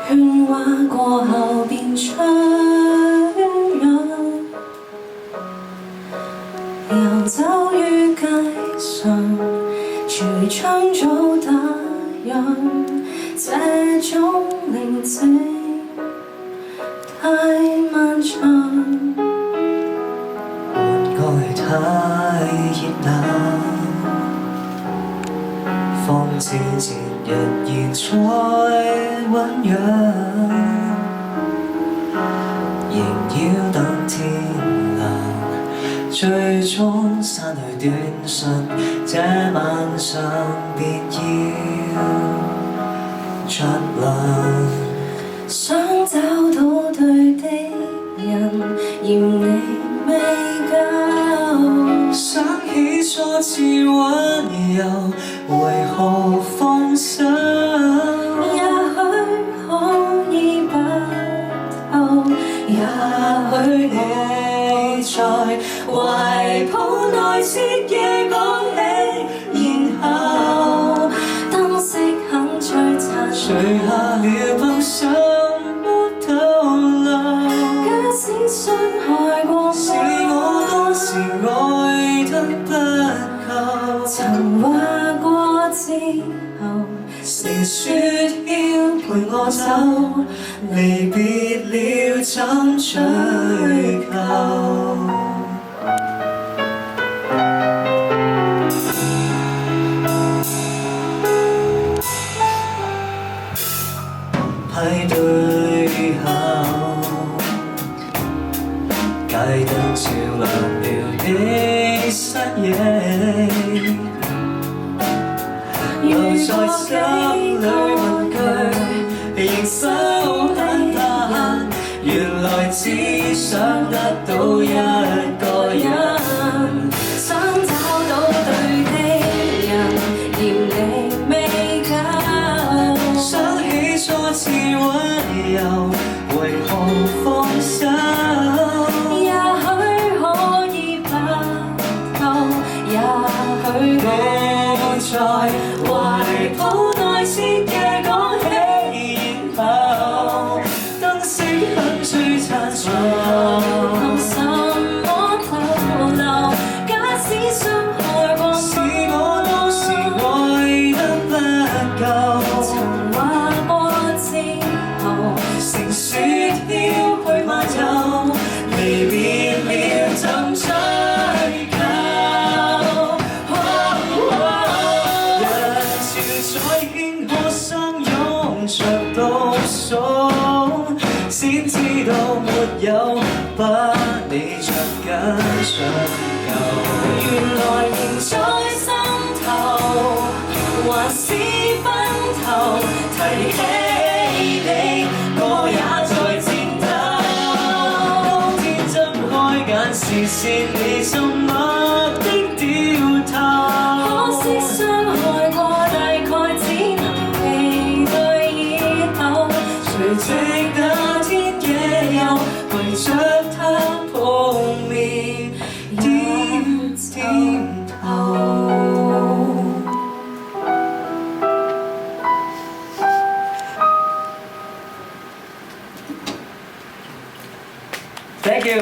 喧嘩過後便出樣，遊走於街上，櫥窗早打烊，這種寧靜太漫長。換愛太熱鬧，方知節日現在醞釀，仍要等天亮，最終刪去短信，這晚上便要出糧。想找到對的人，嫌你未夠。想起初次溫柔，為何放手？也許可以不透，也許你在懷抱內徹夜講起，然後燈飾很璀璨，垂下了憑什麼逗留？假使傷害過是我當時愛得不夠，曾話過之後，乘雪橇陪我走，離別了怎追究？派對後，街燈照亮了你身影，又在心裏問句，仍手很淡，原來只想得到一個人。想找到對的人，嫌你未夠。想起初次溫柔，為何放手？也許可以不透，也許我在懷抱內徹夜講起，然後燈飾很璀璨，憑什麼逗留？假使傷害過是我當時愛得不夠，曾話過之後，乘雪橇去漫遊，離別了怎追究？人潮在慶賀相擁着倒數，先知道沒有把你着緊長久。原來仍在心頭，還是分頭提起你，我也在戰鬥。當天睜開眼視線，你沉默的掉頭。可惜傷害過，大概只能期待以後，誰值那天夜遊，為着他碰面點點頭。Thank you.